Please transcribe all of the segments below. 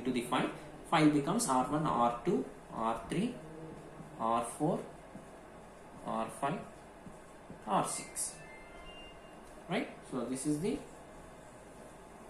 into the file. File becomes R1, R2, R3, R4, R5, R6. Right? So this is the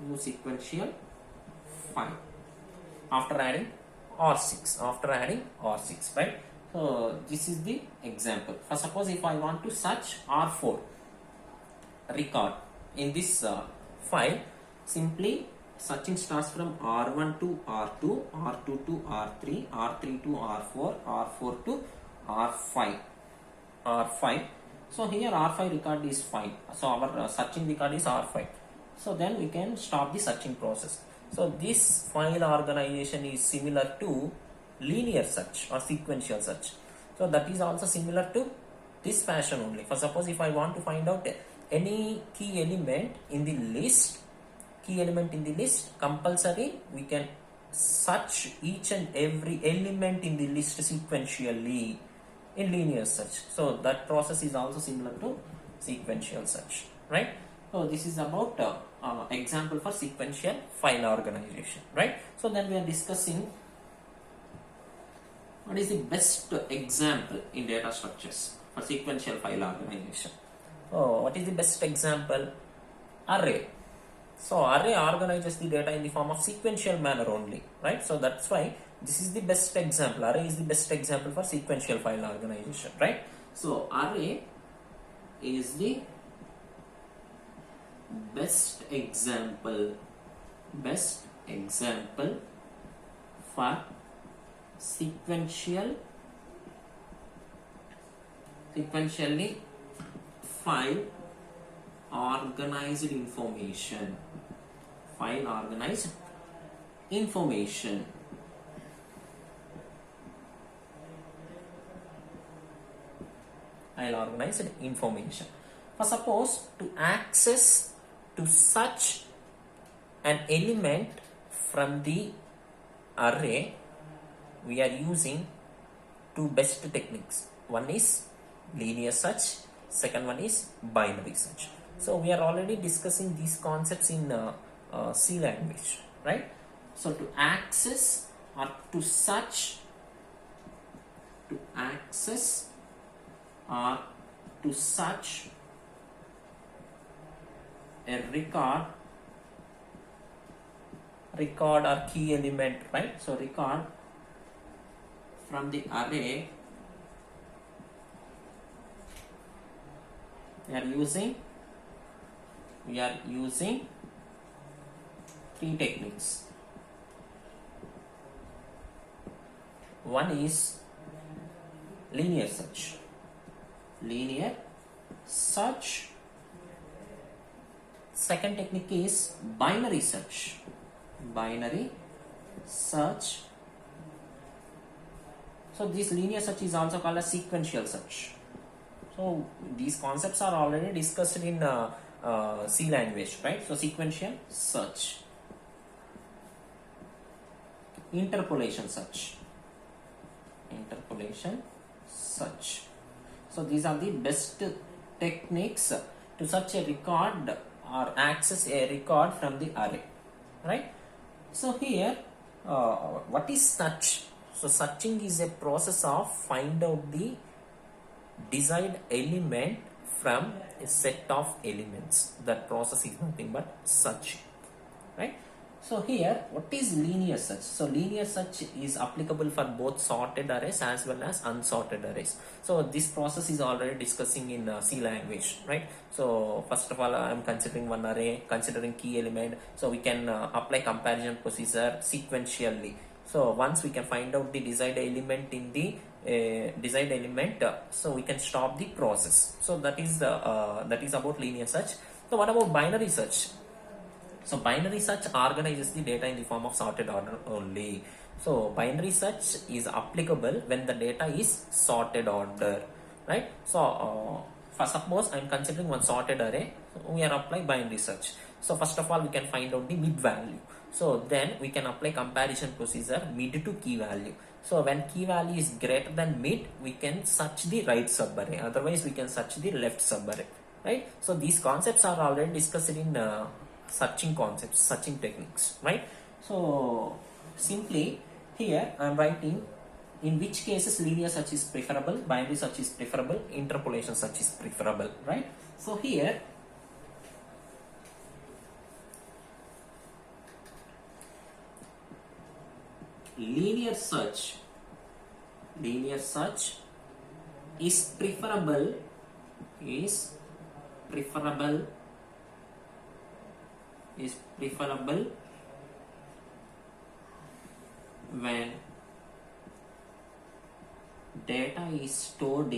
new sequential file after adding R6, right? So this is the example. For suppose if I want to search R4 record in this file, simply searching starts from R1 to R2, R2 to R3, R3 to R4, R4 to R5. So here R5 record is fine. So our searching record is R5. So then we can stop the searching process. So this file organization is similar to linear search or sequential search. So that is also similar to this fashion only. For suppose if I want to find out any key element in the list, compulsory we can search each and every element in the list sequentially in linear search. So that process is also similar to sequential search, right? So this is about example for sequential file organization, right? So then we are discussing what is the best example in data structures for sequential file organization. So what is the best example? Array. So array organizes the data in the form of sequential manner only, right? So that's why this is the best example. Array is the best example for sequential file organization, right? So array is the best example for sequentially file organized information. File organized information. For suppose to access to such an element from the array, we are using two best techniques. One is linear search, second one is binary search. So we are already discussing these concepts in C language, right? So to access or to search, a record or key element, right? So record from the array, we are using three techniques. One is linear search. Second technique is binary search. So this linear search is also called as sequential search. So these concepts are already discussed in C language, right? So sequential search, interpolation search. So these are the best techniques to search a record or access a record from the array, right? So here, what is search? So searching is a process of find out the desired element from a set of elements. That process is nothing but searching, right? So here, what is linear search? So linear search is applicable for both sorted arrays as well as unsorted arrays. So this process is already discussing in C language, right? So first of all, I am considering one array, considering key element. So we can apply comparison procedure sequentially. So once we can find out the desired element in the so we can stop the process. So that is about linear search. So what about binary search? So binary search organizes the data in the form of sorted order only. So binary search is applicable when the data is sorted order, right? So for suppose I am considering one sorted array, so we are applying binary search. So first of all, we can find out the mid value. So then we can apply comparison procedure mid to key value. So when key value is greater than mid, we can search the right subarray. Otherwise, we can search the left subarray, right? So these concepts are already discussed in searching techniques, right? So simply here I am writing in which cases linear search is preferable, binary search is preferable, interpolation search is preferable, right? So here linear search is preferable when data is stored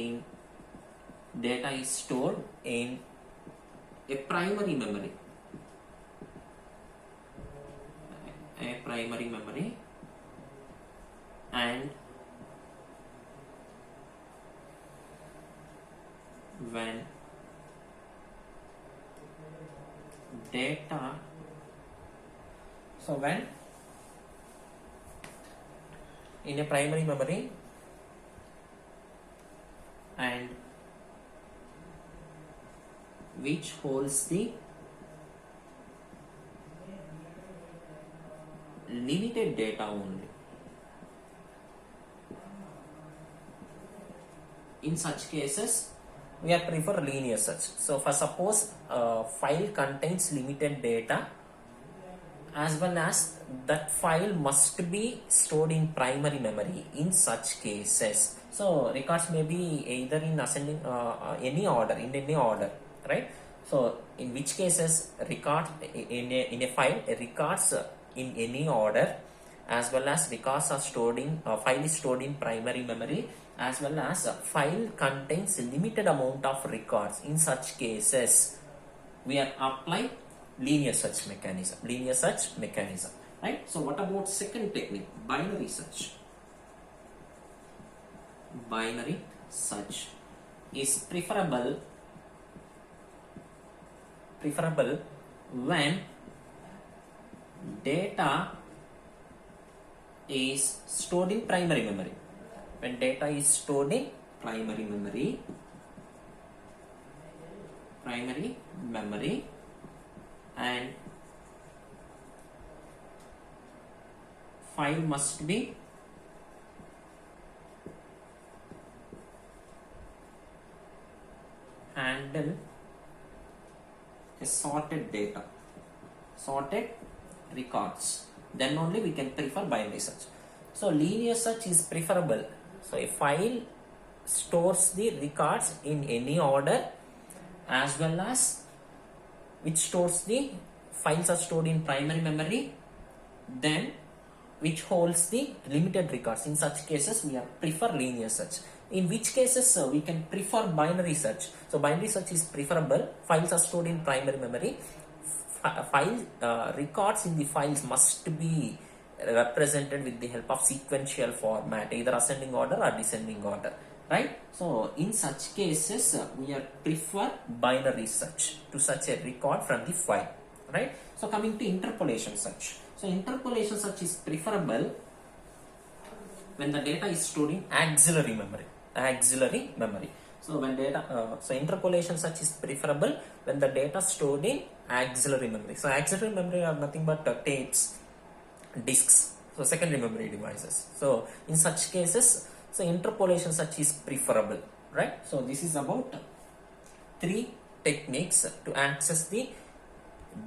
in a primary memory and when data when in a primary memory and which holds the limited data only. In such cases, we are prefer linear search. So, for suppose file contains limited data, as well as that file must be stored in primary memory. In such cases, so records may be either in ascending any order, right? So, in which cases records in a file, records in any order, as well as records are stored in file is stored in primary memory, as well as file contains limited amount of records. In such cases, we are apply linear search mechanism, right? So what about second technique, binary search? Binary search is preferable when data is stored in primary memory. When data is stored in primary memory and file must be handle a sorted records, then only we can prefer binary search. So linear search is preferable. So a file stores the records in any order, as well as which stores the files are stored in primary memory, then which holds the limited records. In such cases, we are prefer linear search. In which cases we can prefer binary search? So binary search is preferable. Files are stored in primary memory. Records in the files must be represented with the help of sequential format, either ascending order or descending order, right? So in such cases, we are prefer binary search to such a record from the file, right? So coming to interpolation search. So interpolation search is preferable when the data is stored in auxiliary memory. So when so interpolation search is preferable when the data stored in auxiliary memory. So auxiliary memory are nothing but tapes, disks, so secondary memory devices. So in such cases, so interpolation search is preferable, right? So this is about 3 techniques to access the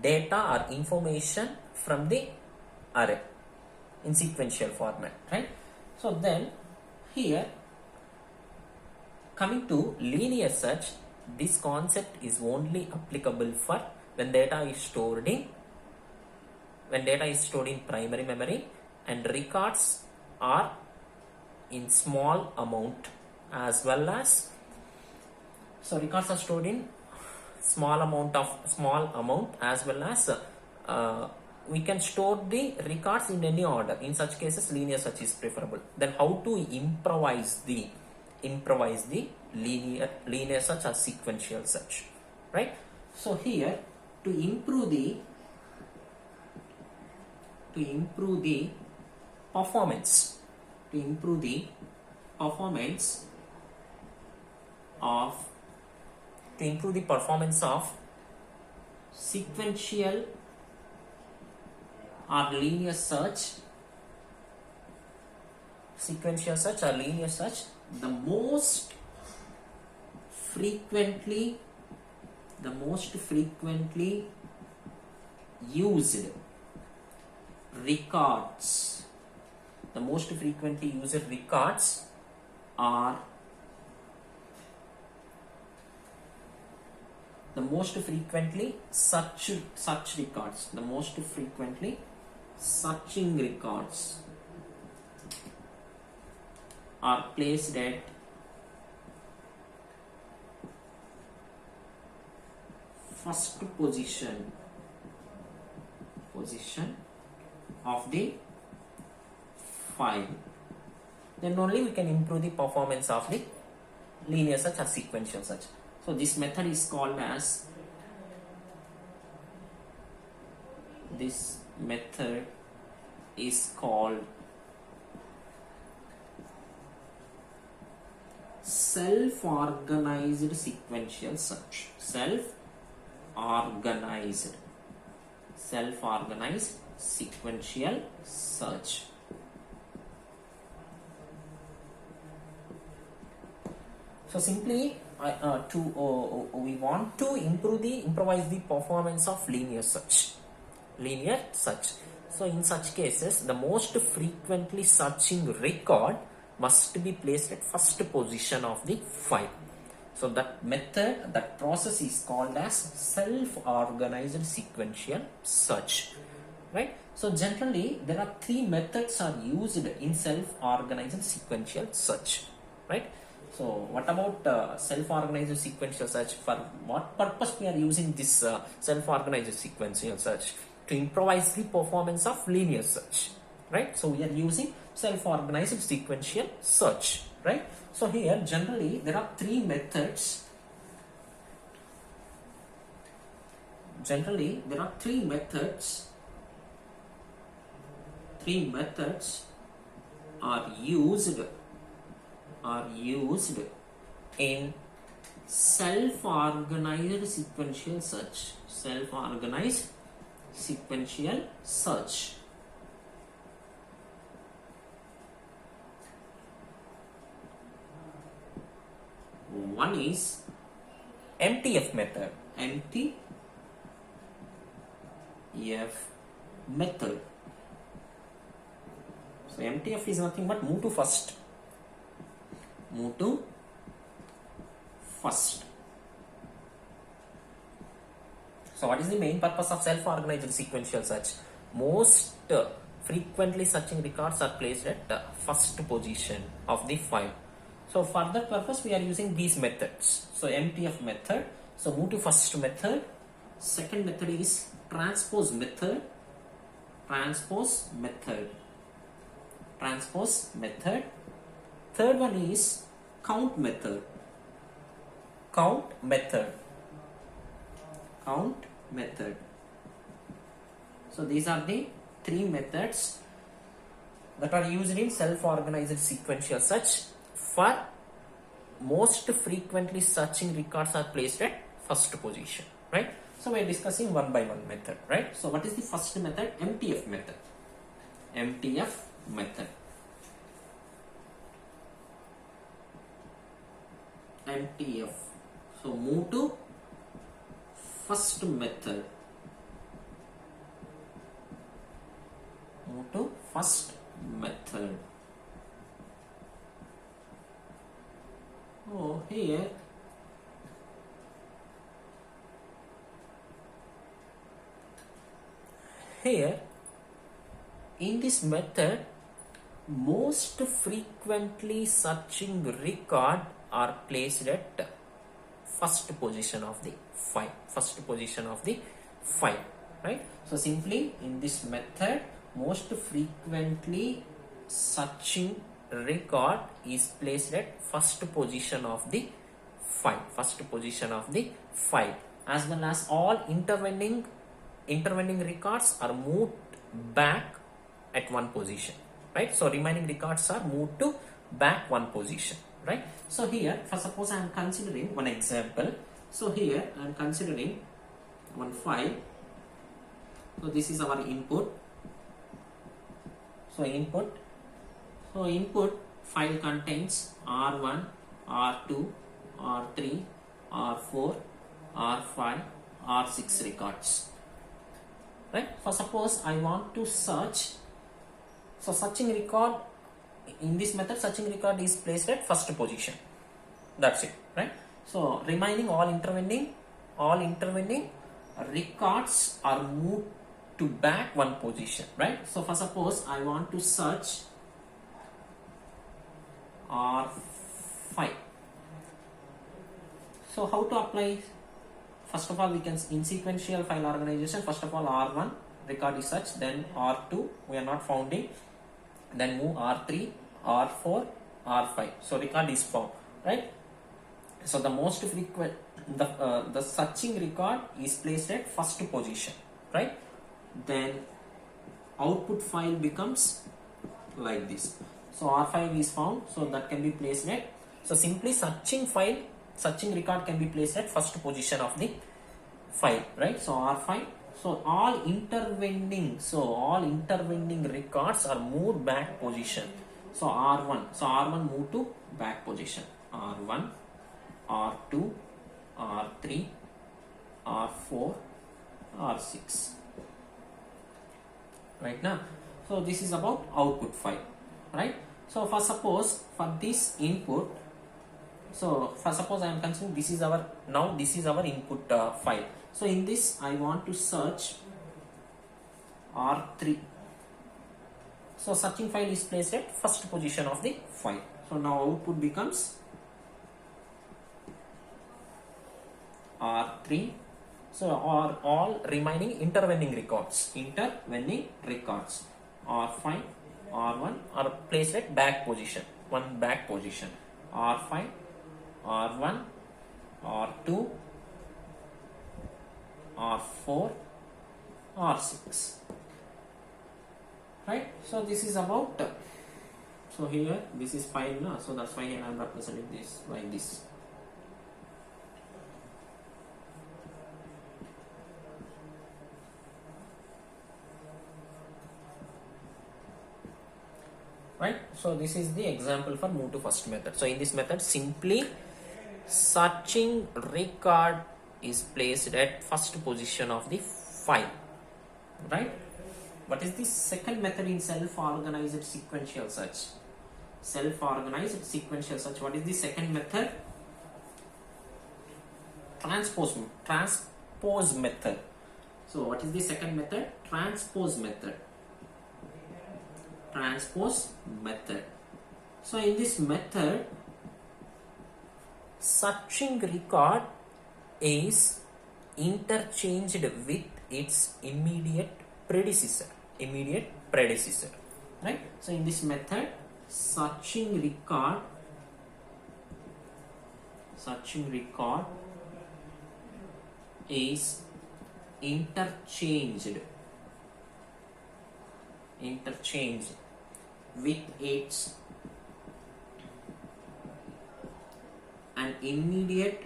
data or information from the array in sequential format, right? So then here, coming to linear search, this concept is only applicable for when data is stored in primary memory and records are in small amount, as well as so records are stored in small amount, as well as we can store the records in any order. In such cases, linear search is preferable. Then how to improvise the linear search or sequential search, right? So here, to improve the performance of sequential or linear search, sequential search or linear search, the most frequently used records, are the most frequently searching records are placed at first position of the file. Then only we can improve the performance of the linear search or sequential search. So this method is called as self-organized sequential search. Self-organized sequential search. So simply we want to improvise the performance of linear search. So in such cases, the most frequently searching record must be placed at first position of the file. So that process is called as self-organized sequential search, right? So generally there are three methods are used in self-organized sequential search, right? So what about self-organized sequential search? For what purpose we are using this self-organized sequential search? To improvise the performance of linear search, right? So we are using self-organized sequential search, right? So here generally there are three methods. Three methods are used in self-organized sequential search. One is MTF method. So MTF is nothing but move to first. So what is the main purpose of self-organized sequential search? Most frequently searching records are placed at the first position of the file. So for that purpose we are using these methods. So MTF method, so move to first method. Second method is transpose method. Third one is count method. So these are the three methods that are used in self-organized sequential search. For most frequently searching records are placed at first position, right? So we are discussing one by one method, right? So what is the first method? MTF method. So move to first method. Oh, here in this method, most frequently searching record are placed at first position of the file. Right? So simply in this method, most frequently searching record is placed at first position of the file, as well as all intervening records are moved back at one position, right? So remaining records are moved to back one position, right? So here, for suppose I am considering one example. So here I am considering one file. So this is our input. So So input file contains R1, R2, R3, R4, R5, R6 records. Right? For suppose I want to search, so searching record, in this method searching record is placed at first position. That's it, right? So remaining all intervening records are moved to back one position, right? So for suppose I want to search R5. So how to apply? First of all, we can in sequential file organization, first of all R1 record is such, then R2 we are not founding, then move R3, R4, R5. So record is found, right? So the most frequent, the searching record is placed at first position, right? Then output file becomes like this. So R5 is found, so that can be placed at, so simply searching record can be placed at first position of the file, right? So R5, so all intervening records are moved back position. So R1 move to back position, R1, R2, R3, R4, R6, right now. So this is about output file, right? So for suppose for this input, so for suppose I am considering this is our input file. So in this I want to search R3. So searching file is placed at first position of the file. So now output becomes R3. So all remaining intervening records R5, R1 are placed at back position, one back position, R5, R1, R2, R4, R6, right? So this is about, so here this is file now, so that's why I am representing this like this. Right? So this is the example for move to first method. So in this method simply searching record is placed at first position of the file, right? What is the second method in self-organized sequential search? Self-organized sequential search. What is the second method? Transpose method. So what is the second method? Transpose method. So in this method, searching record is interchanged with its immediate predecessor, right? So in this method, searching record is interchanged with its an immediate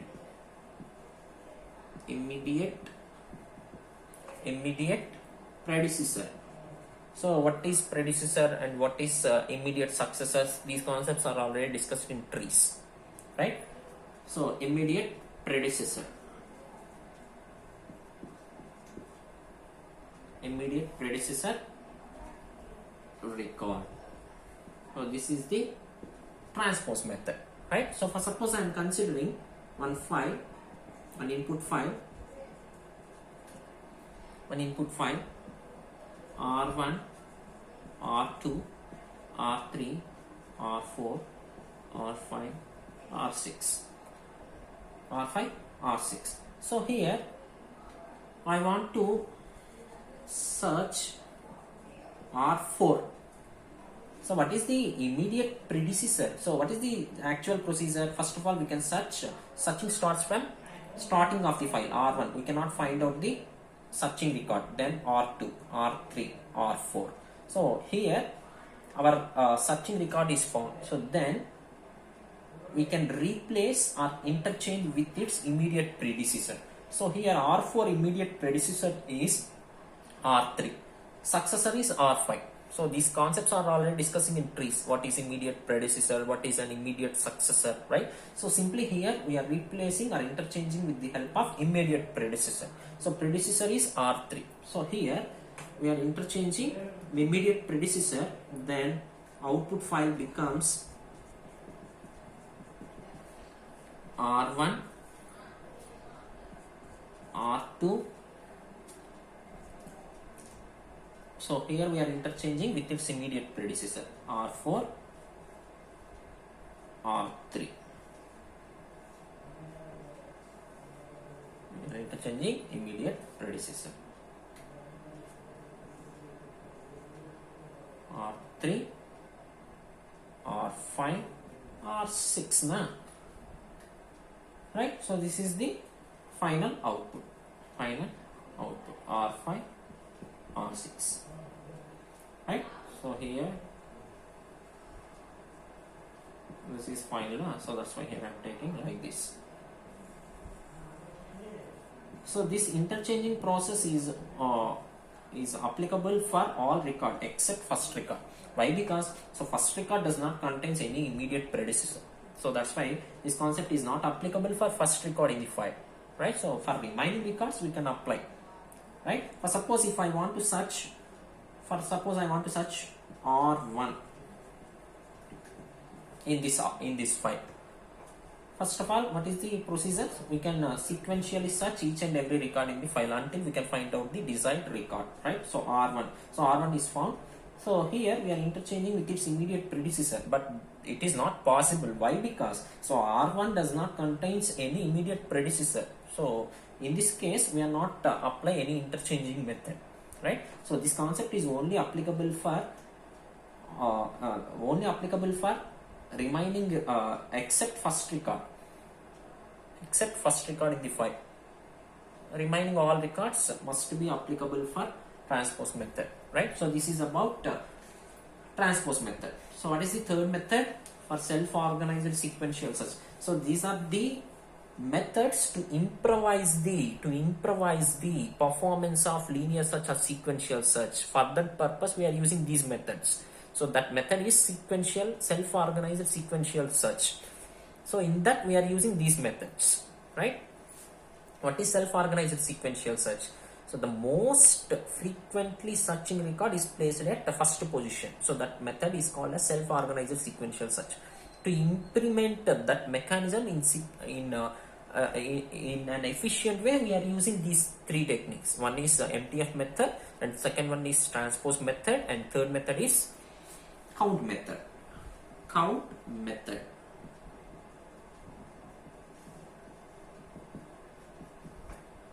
predecessor. So what is predecessor and what is immediate successors? These concepts are already discussed in trees, right? So immediate predecessor record. So this is the transpose method, right? So for suppose I am considering one input file R1, R2, R3, R4, R5, R6. So here I want to search R4. So what is the immediate predecessor? So what is the actual procedure? First of all, we can searching starts from starting of the file R1. We cannot find out the searching record, then R2, R3, R4. So here our searching record is found. So then we can replace or interchange with its immediate predecessor. So here R4 immediate predecessor is R3, successor is R5. So these concepts are already discussing in trees. What is immediate predecessor? What is an immediate successor? Right? So simply here we are replacing or interchanging with the help of immediate predecessor. So predecessor is R3. So here we are interchanging immediate predecessor. Then output file becomes R1, R2. So here we are interchanging with its immediate predecessor R4, R3. We are interchanging immediate predecessor R3, R5, R6 now. Right? So this is the final output. R5, R6. Right? So here this is final, so that's why here I am taking like this. So this interchanging process is applicable for all record except first record. Why? Because so first record does not contain any immediate predecessor. So that's why this concept is not applicable for first record in the file. Right? So for remaining records we can apply. Right? For suppose if I want to search, R1 in this file. First of all, what is the procedure? We can sequentially search each and every record in the file until we can find out the desired record. Right? So R1. So R1 is found. So here we are interchanging with its immediate predecessor, but it is not possible. Why? Because so R1 does not contains any immediate predecessor. So in this case we are not apply any interchanging method. Right? So this concept is only applicable for remaining except first record in the file. Remaining all records must be applicable for transpose method. Right? So this is about transpose method. So what is the third method? For self-organized sequential search. So these are the methods to improvise the performance of linear search or sequential search. For that purpose we are using these methods. So that method is self-organized sequential search. So in that we are using these methods. Right? What is self-organized sequential search? So the most frequently searching record is placed at the first position. So that method is called as self-organized sequential search. To implement that mechanism in an efficient way, we are using these three techniques. One is MTF method, and second one is transpose method, and third method is count method.